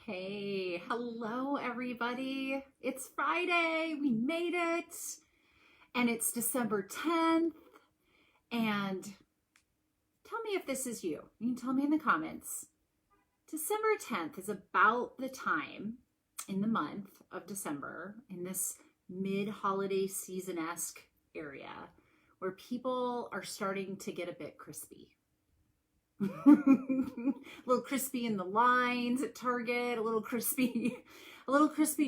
Hey, hello everybody. It's Friday. We made it. And it's December 10th. And tell me if this is you. You can tell me in the comments. December 10th is about the time in the month of December, in this mid-holiday season-esque area, where people are starting to get a bit crispy. A little crispy in the lines at Target, a little crispy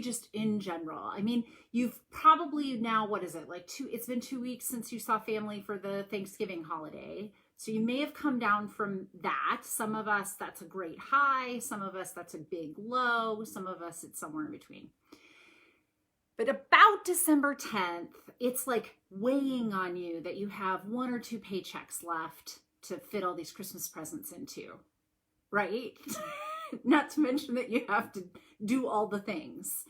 just in general. I mean, you've probably now, what is it, it's been 2 weeks since you saw family for the Thanksgiving holiday. So you may have come down from that. Some of us, that's a great high. Some of us, that's a big low. Some of us, it's somewhere in between. But about December 10th, it's like weighing on you that you have 1 or 2 paychecks left to fit all these Christmas presents into, right? Not to mention that you have to do all the things.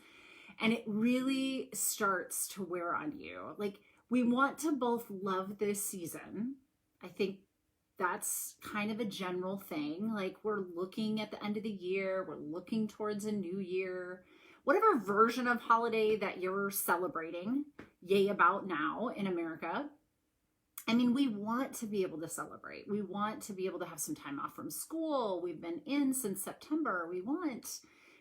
And it really starts to wear on you. Like, we want to both love this season. I think that's kind of a general thing. Like, we're looking at the end of the year, we're looking towards a new year. Whatever version of holiday that you're celebrating, yay about now in America. I mean, we want to be able to celebrate. We want to be able to have some time off from school. We've been in since September. We want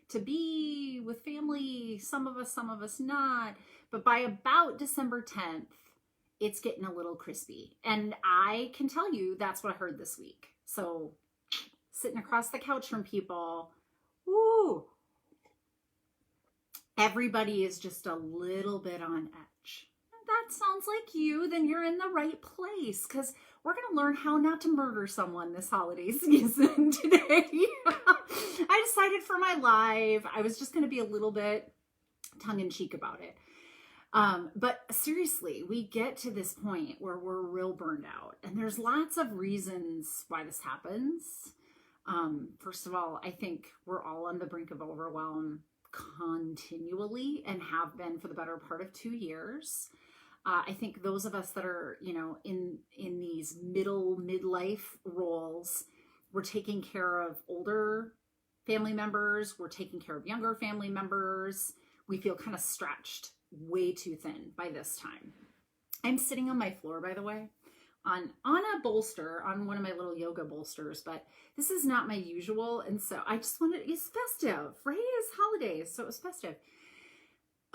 to be with family. Some of us not. But by about December 10th, it's getting a little crispy. And I can tell you that's what I heard this week. So sitting across the couch from people, woo, everybody is just a little bit on edge. That sounds like you, then you're in the right place, because we're going to learn how not to murder someone this holiday season today. I decided for my live, I was just going to be a little bit tongue-in-cheek about it. But seriously, we get to this point where we're real burned out, and there's lots of reasons why this happens. First of all, I think we're all on the brink of overwhelm continually and have been for the better part of 2 years. I think those of us that are, in these midlife roles, we're taking care of older family members. We're taking care of younger family members. We feel kind of stretched way too thin by this time. I'm sitting on my floor, by the way, on a bolster, on one of my little yoga bolsters, but this is not my usual. And so I just wanted, it's festive, right? It's holidays, so it was festive.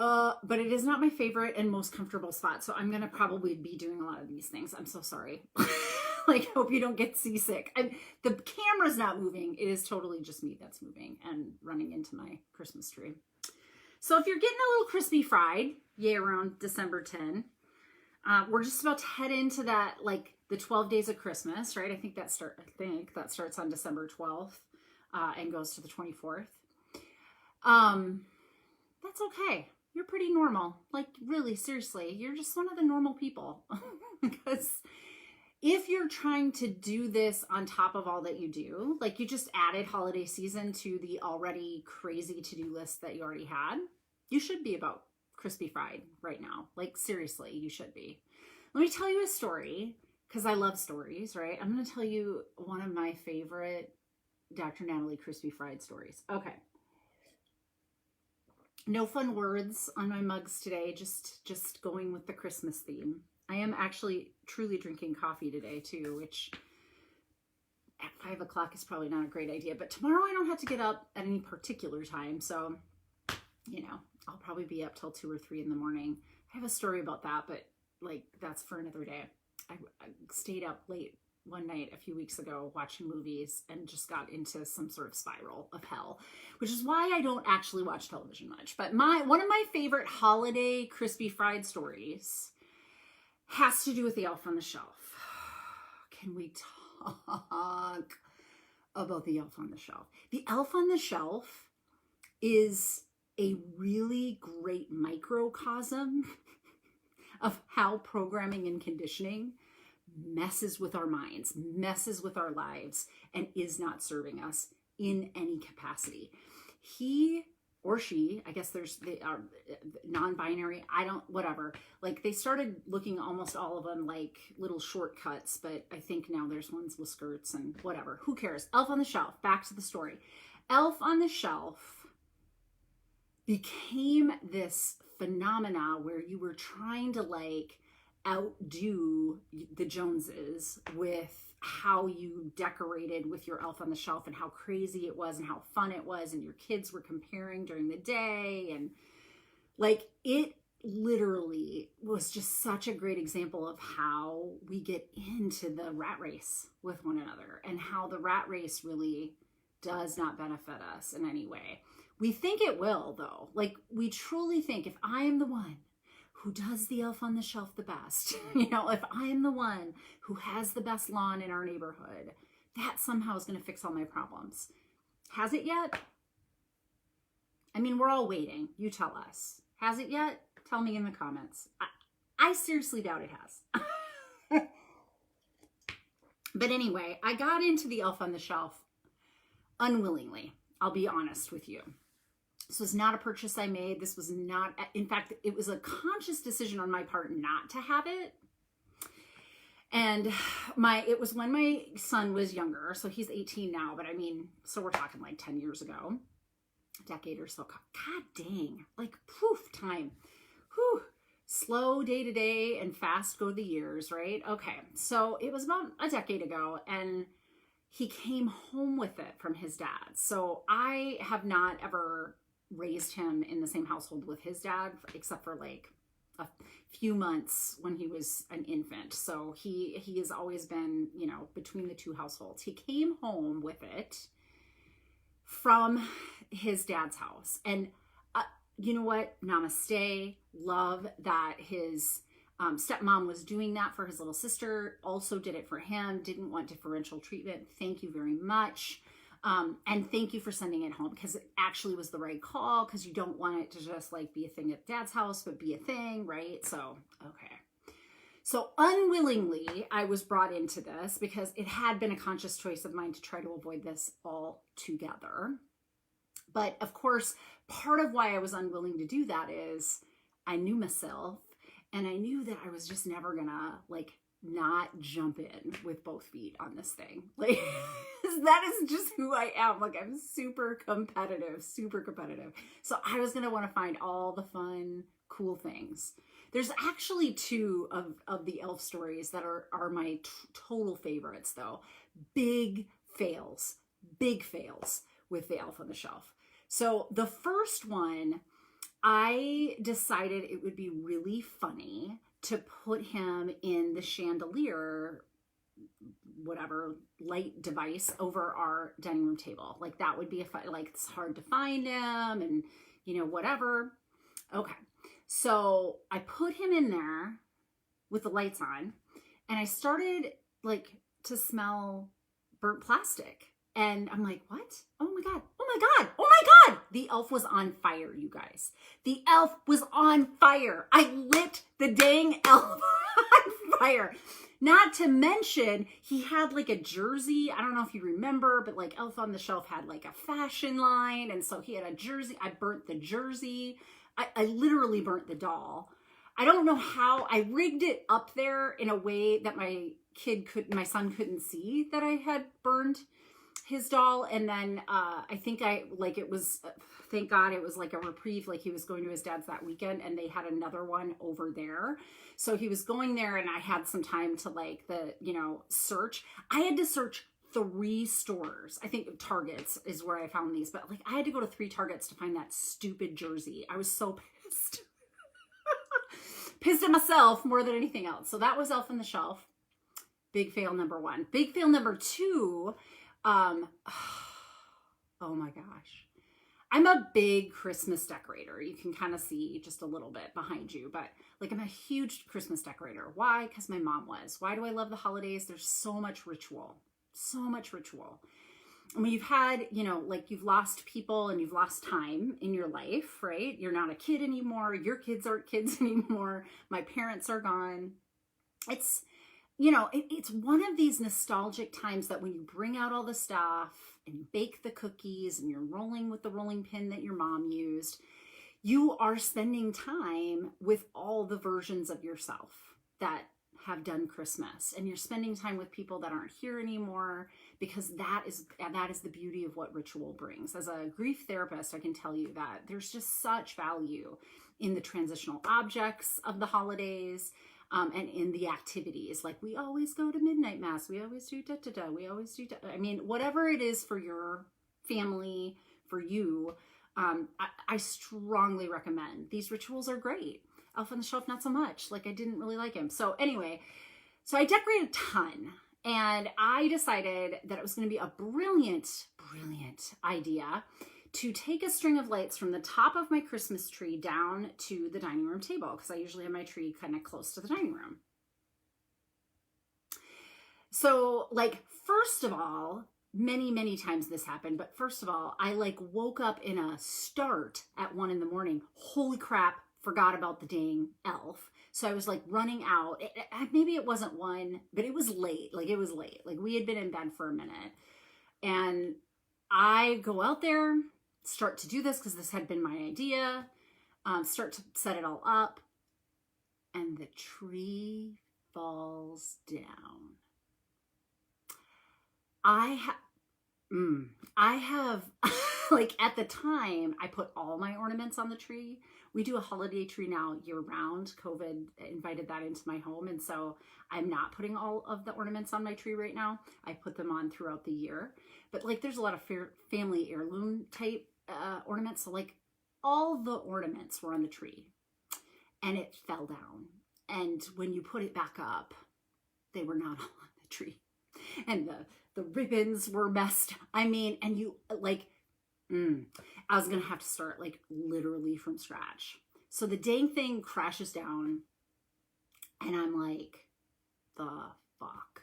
But it is not my favorite and most comfortable spot. So I'm going to probably be doing a lot of these things. I'm so sorry. Hope you don't get seasick. The camera's not moving. It is totally just me that's moving and running into my Christmas tree. So if you're getting a little crispy fried, yay, around December 10, we're just about to head into that, the 12 days of Christmas, right? I think that starts on December 12th, and goes to the 24th. That's okay. You're pretty normal. Really, seriously, you're just one of the normal people. Because if you're trying to do this on top of all that you do, you just added holiday season to the already crazy to-do list that you already had, you should be about crispy fried right now. Seriously, you should be. Let me tell you a story, because I love stories, right? I'm going to tell you one of my favorite Dr. Natalie crispy fried stories. Okay. No fun words on my mugs today, just going with the Christmas theme. I am actually truly drinking coffee today too, which at 5 o'clock is probably not a great idea, but tomorrow I don't have to get up at any particular time. So, I'll probably be up till 2 or 3 in the morning. I have a story about that, but that's for another day. I stayed up late one night a few weeks ago watching movies and just got into some sort of spiral of hell, which is why I don't actually watch television much. But one of my favorite holiday crispy fried stories has to do with the Elf on the Shelf. Can we talk about the Elf on the Shelf? The Elf on the Shelf is a really great microcosm of how programming and conditioning messes with our minds, messes with our lives, and is not serving us in any capacity. He or she, I guess they are non-binary, whatever. They started looking almost all of them like little shortcuts, but I think now there's ones with skirts and whatever. Who cares? Elf on the Shelf. Back to the story. Elf on the Shelf became this phenomena where you were trying to like outdo the Joneses with how you decorated with your elf on the shelf and how crazy it was and how fun it was, and your kids were comparing during the day, and like it literally was just such a great example of how we get into the rat race with one another, and how the rat race really does not benefit us in any way. We think it will, though. Like, we truly think if I am the one who does the elf on the shelf the best, you know, if I am the one who has the best lawn in our neighborhood, that somehow is going to fix all my problems. Has it yet? I mean, we're all waiting. You tell us. Has it yet? Tell me in the comments. I seriously doubt it has. But anyway, I got into the elf on the shelf unwillingly. I'll be honest with you. This was not a purchase I made. This was not, in fact, it was a conscious decision on my part not to have it. And it was when my son was younger. So he's 18 now, but I mean, so we're talking like 10 years ago, a decade or so. God dang, like poof, time. Whew. Slow day to day and fast go the years, right? Okay. So it was about a decade ago, and he came home with it from his dad. So I have not ever raised him in the same household with his dad, except for like a few months when he was an infant. So he has always been, you know, between the two households. He came home with it from his dad's house. And you know what? Namaste. Love that his stepmom was doing that for his little sister, also did it for him, didn't want differential treatment. Thank you very much. And thank you for sending it home, because it actually was the right call, because you don't want it to just like be a thing at dad's house, but be a thing, right? So, okay. So unwillingly, I was brought into this because it had been a conscious choice of mine to try to avoid this altogether. But of course, part of why I was unwilling to do that is I knew myself, and I knew that I was just never gonna like not jump in with both feet on this thing. Like that is just who I am. Like I'm super competitive. So I was gonna want to find all the fun, cool things. There's actually two of the elf stories that are my total favorites though. Big fails with the elf on the shelf. So the first one, I decided it would be really funny to put him in the chandelier, whatever light device over our dining room table. Like that would be a fun, like it's hard to find him and, you know, whatever. Okay. So I put him in there with the lights on, and I started like to smell burnt plastic. And I'm like, what? Oh my God. Oh my God. Oh my God. The elf was on fire, you guys. The elf was on fire. I lit the dang elf on fire. Not to mention, he had like a jersey. I don't know if you remember, but like Elf on the Shelf had like a fashion line. And so he had a jersey. I burnt the jersey. I literally burnt the doll. I don't know how. I rigged it up there in a way that my son couldn't see that I had burned his doll. And then I think thank God it was like a reprieve, like he was going to his dad's that weekend and they had another one over there. So he was going there and I had some time to like search. I had to search 3 stores. I think Targets is where I found these, but like I had to go to 3 Targets to find that stupid jersey. I was so pissed. Pissed at myself more than anything else. So that was Elf on the Shelf. Big fail number 1. Big fail number 2. Oh my gosh. I'm a big Christmas decorator. You can kind of see just a little bit behind you, but like I'm a huge Christmas decorator. Why? Because my mom was. Why do I love the holidays? There's so much ritual. I mean, you've had, like you've lost people and you've lost time in your life, right? You're not a kid anymore. Your kids aren't kids anymore. My parents are gone. It's one of these nostalgic times that when you bring out all the stuff and you bake the cookies and you're rolling with the rolling pin that your mom used, you are spending time with all the versions of yourself that have done Christmas, and you're spending time with people that aren't here anymore, because that is the beauty of what ritual brings. As a grief therapist, I can tell you that there's just such value in the transitional objects of the holidays, and in the activities. Like, we always go to midnight mass, we always do da-da-da, we always do I mean, whatever it is for your family, for you, I strongly recommend. These rituals are great. Elf on the Shelf, not so much. Like, I didn't really like him. So anyway, so I decorated a ton, and I decided that it was going to be a brilliant idea to take a string of lights from the top of my Christmas tree down to the dining room table, because I usually have my tree kind of close to the dining room. So, like, first of all, many times this happened, but first of all, I like woke up in a start at 1 a.m. Holy crap, forgot about the dang elf. So I was like running out. Maybe it wasn't 1, but it was late. Like, it was late. Like, we had been in bed for a minute, and I go out there, start to do this because this had been my idea, start to set it all up, and the tree falls down. I have like, at the time, I put all my ornaments on the tree. We do a holiday tree now year round. COVID invited that into my home, and so I'm not putting all of the ornaments on my tree right now. I put them on throughout the year, but like, there's a lot of family heirloom type ornaments. So like, all the ornaments were on the tree, and it fell down. And when you put it back up, they were not all on the tree, and the ribbons were messed. I mean, and you like, I was going to have to start like literally from scratch. So the dang thing crashes down, and I'm like, the fuck?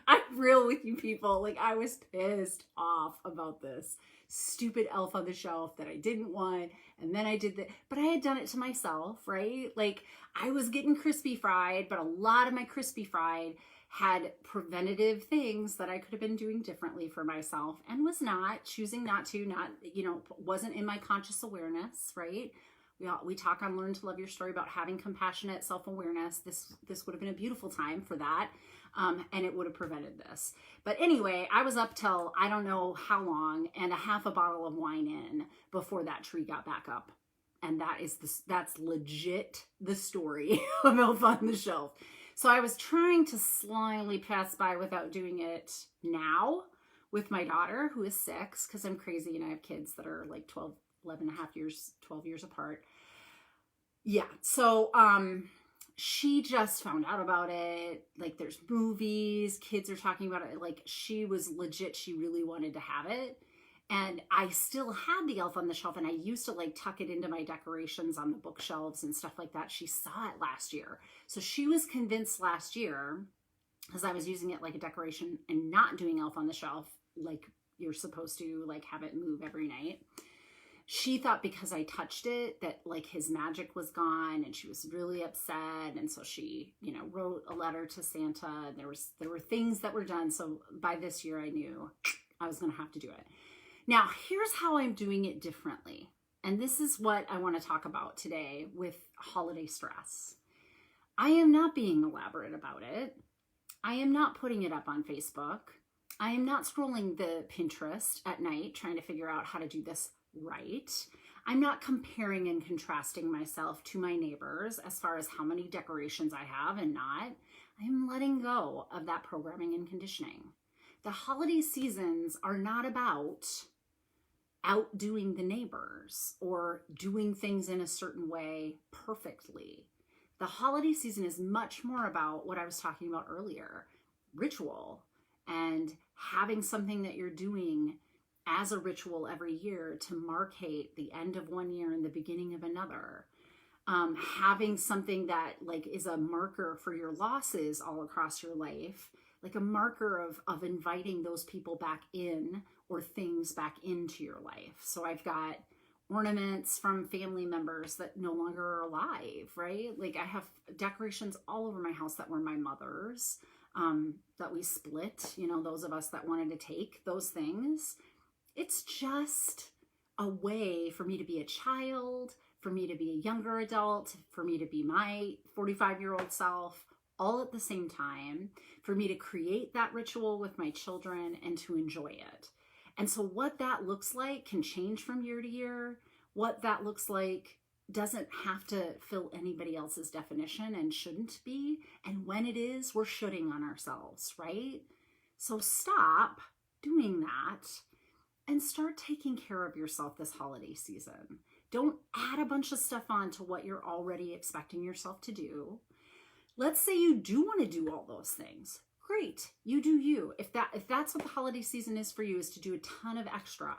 I'm real with you people. Like, I was pissed off about this stupid elf on the shelf that I didn't want. And then I did that, but I had done it to myself, right? Like, I was getting crispy fried, but a lot of my crispy fried had preventative things that I could have been doing differently for myself, and was not choosing not to, wasn't in my conscious awareness, right? We talk on Learn to Love Your Story about having compassionate self-awareness. This would have been a beautiful time for that. And it would have prevented this. But anyway, I was up till I don't know how long, and a half a bottle of wine in before that tree got back up. And that's legit the story of Elf on the Shelf. So I was trying to slyly pass by without doing it now with my daughter, who is 6, because I'm crazy and I have kids that are like 11 and a half years, 12 years apart. Yeah. So, she just found out about it. Like, there's movies, kids are talking about it. Like, she was legit. She really wanted to have it. And I still had the Elf on the Shelf, and I used to like tuck it into my decorations on the bookshelves and stuff like that. She saw it last year. So she was convinced last year, because I was using it like a decoration and not doing Elf on the Shelf like you're supposed to, like have it move every night. She thought because I touched it that like his magic was gone, and she was really upset. And so she, wrote a letter to Santa. There were things that were done. So by this year I knew I was going to have to do it. Now, here's how I'm doing it differently. And this is what I want to talk about today with holiday stress. I am not being elaborate about it. I am not putting it up on Facebook. I am not scrolling the Pinterest at night trying to figure out how to do this right. I'm not comparing and contrasting myself to my neighbors as far as how many decorations I have and not. I am letting go of that programming and conditioning. The holiday seasons are not about outdoing the neighbors or doing things in a certain way perfectly. The holiday season is much more about what I was talking about earlier, ritual, and having something that you're doing as a ritual every year to markate the end of one year and the beginning of another. Having something that like is a marker for your losses all across your life, like a marker of inviting those people back in or things back into your life. So I've got ornaments from family members that no longer are alive, right? Like, I have decorations all over my house that were my mother's, that we split, those of us that wanted to take those things. It's just a way for me to be a child, for me to be a younger adult, for me to be my 45-year-old self, all at the same time, for me to create that ritual with my children and to enjoy it. And so what that looks like can change from year to year. What that looks like doesn't have to fill anybody else's definition and shouldn't be. And when it is, we're shoulding on ourselves, right? So stop doing that and start taking care of yourself this holiday season. Don't add a bunch of stuff on to what you're already expecting yourself to do. Let's say you do want to do all those things. Great, you do you. If that's what the holiday season is for you, is to do a ton of extra.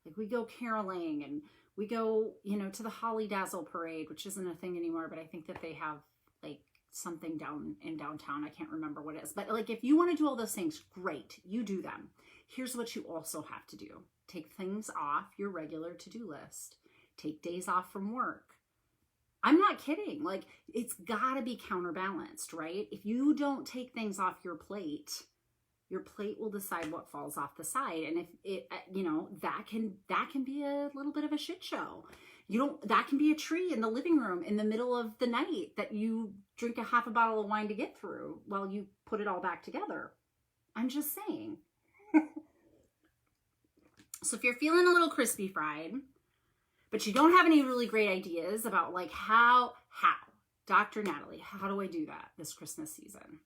Like we go caroling and we go, to the Holly Dazzle parade, which isn't a thing anymore, but I think that they have like something down in downtown. I can't remember what it is. But like if you want to do all those things, great, you do them. Here's what you also have to do. Take things off your regular to-do list. Take days off from work. I'm not kidding. Like it's got to be counterbalanced, right? If you don't take things off your plate will decide what falls off the side. And if it, that can be a little bit of a shit show. That can be a tree in the living room in the middle of the night that you drink a half a bottle of wine to get through while you put it all back together. I'm just saying. So if you're feeling a little crispy fried, but you don't have any really great ideas about like how, Dr. Natalie, how do I do that this Christmas season?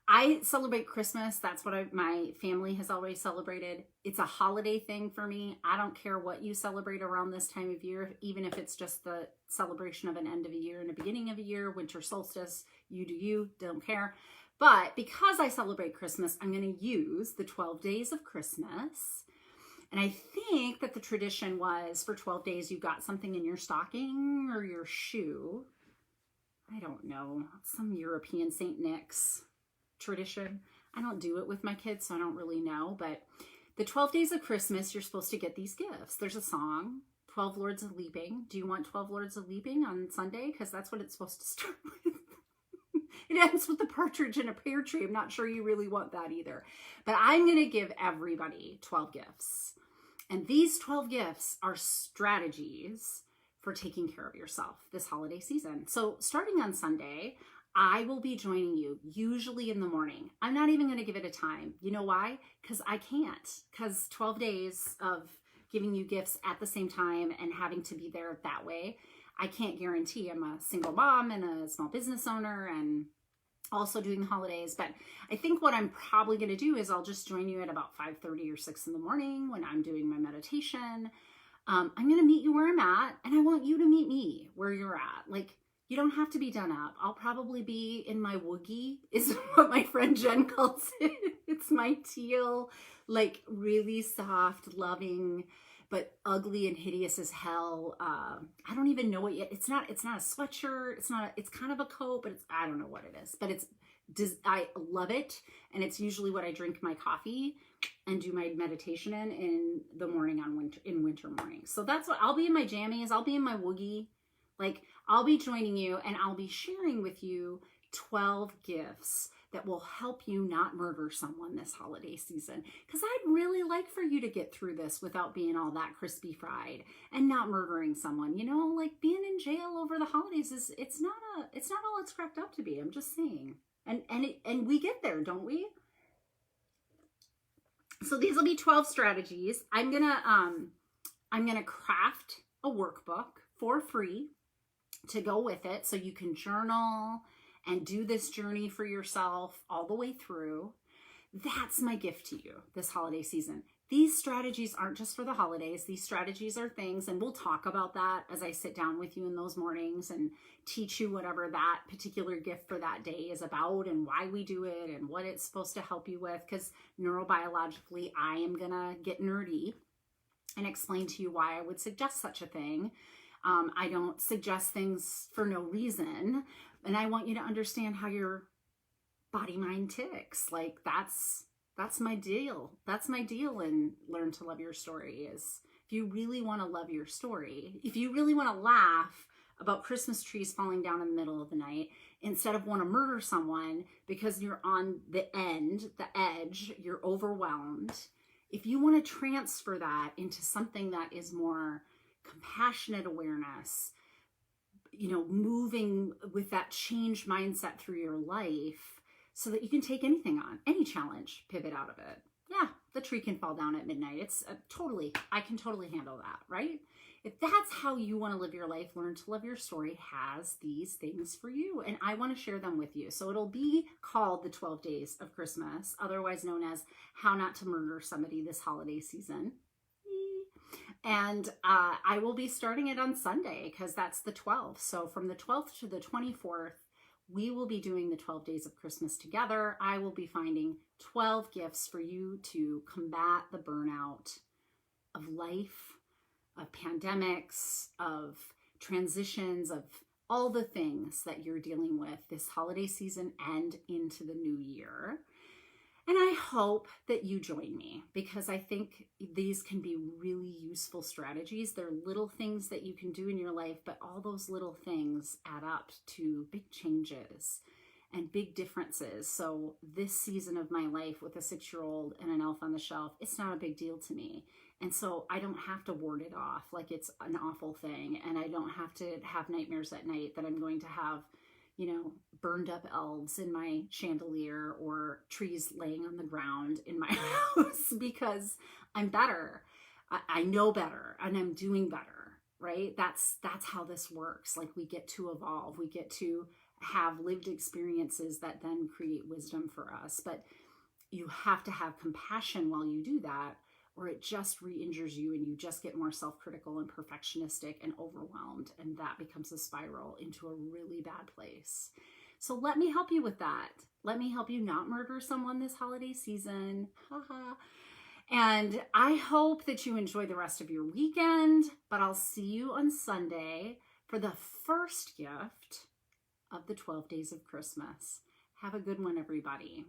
I celebrate Christmas. That's what my family has always celebrated. It's a holiday thing for me. I don't care what you celebrate around this time of year, even if it's just the celebration of an end of a year and a beginning of a year, winter solstice, you do you, don't care. But because I celebrate Christmas, I'm going to use the 12 days of Christmas. And I think that the tradition was for 12 days, you got something in your stocking or your shoe. I don't know, some European St. Nick's tradition. I don't do it with my kids, so I don't really know. But the 12 days of Christmas, you're supposed to get these gifts. There's a song, 12 Lords of Leaping. Do you want 12 Lords of Leaping on Sunday? Because that's what it's supposed to start with. It ends with a partridge in a pear tree. I'm not sure you really want that either. But I'm going to give everybody 12 gifts. And these 12 gifts are strategies for taking care of yourself this holiday season. So starting on Sunday, I will be joining you usually in the morning. I'm not even going to give it a time. You know why? Because I can't. Because 12 days of giving you gifts at the same time and having to be there that way, I can't guarantee. I'm a single mom and a small business owner and also doing the holidays. But I think what I'm probably going to do is I'll just join you at about 5:30 or 6 in the morning when I'm doing my meditation. I'm going to meet you where I'm at, and I want you to meet me where you're at. Like, you don't have to be done up. I'll probably be in my woogie, is what my friend Jen calls it. It's my teal, like really soft, loving, but ugly and hideous as hell. I don't even know it yet. It's not a sweatshirt. It's kind of a coat, but I don't know what it is, but I love it. And it's usually what I drink my coffee and do my meditation in the morning in winter mornings. So that's what I'll be in my jammies. I'll be in my woogie. Like I'll be joining you and I'll be sharing with you 12 gifts that will help you not murder someone this holiday season. Because I'd really like for you to get through this without being all that crispy fried and not murdering someone. Like being in jail over the holidays it's not all it's cracked up to be. I'm just saying. And we get there, don't we? So these will be 12 strategies. I'm gonna craft a workbook for free to go with it so you can journal and do this journey for yourself all the way through. That's my gift to you this holiday season. These strategies aren't just for the holidays. These strategies are things, and we'll talk about that as I sit down with you in those mornings and teach you whatever that particular gift for that day is about and why we do it and what it's supposed to help you with, because neurobiologically, I am gonna get nerdy and explain to you why I would suggest such a thing. I don't suggest things for no reason. And I want you to understand how your body mind ticks. Like that's my deal. That's my deal in Learn to Love Your Story is if you really want to love your story, if you really want to laugh about Christmas trees falling down in the middle of the night, instead of want to murder someone because you're on the edge, you're overwhelmed. If you want to transfer that into something that is more compassionate awareness, moving with that change mindset through your life so that you can take anything on, any challenge, pivot out of it. Yeah, the tree can fall down at midnight. It's I can totally handle that, right? If that's how you want to live your life, Learn to Love Your Story has these things for you, and I want to share them with you. So it'll be called the 12 Days of Christmas, otherwise known as How Not to Murder Somebody This Holiday Season. And I will be starting it on Sunday because that's the 12th. So from the 12th to the 24th, we will be doing the 12 Days of Christmas together. I will be finding 12 gifts for you to combat the burnout of life, of pandemics, of transitions, of all the things that you're dealing with this holiday season and into the new year. And I hope that you join me because I think these can be really useful strategies. They're little things that you can do in your life, but all those little things add up to big changes and big differences. So this season of my life with a 6-year-old and an elf on the shelf, it's not a big deal to me. And so I don't have to ward it off like it's an awful thing. And I don't have to have nightmares at night that I'm going to have burned up elves in my chandelier or trees laying on the ground in my house because I'm better. I know better and I'm doing better, right? That's how this works. Like we get to evolve. We get to have lived experiences that then create wisdom for us. But you have to have compassion while you do that, or it just re-injures you and you just get more self-critical and perfectionistic and overwhelmed. And that becomes a spiral into a really bad place. So let me help you with that. Let me help you not murder someone this holiday season. And I hope that you enjoy the rest of your weekend, but I'll see you on Sunday for the first gift of the 12 Days of Christmas. Have a good one, everybody.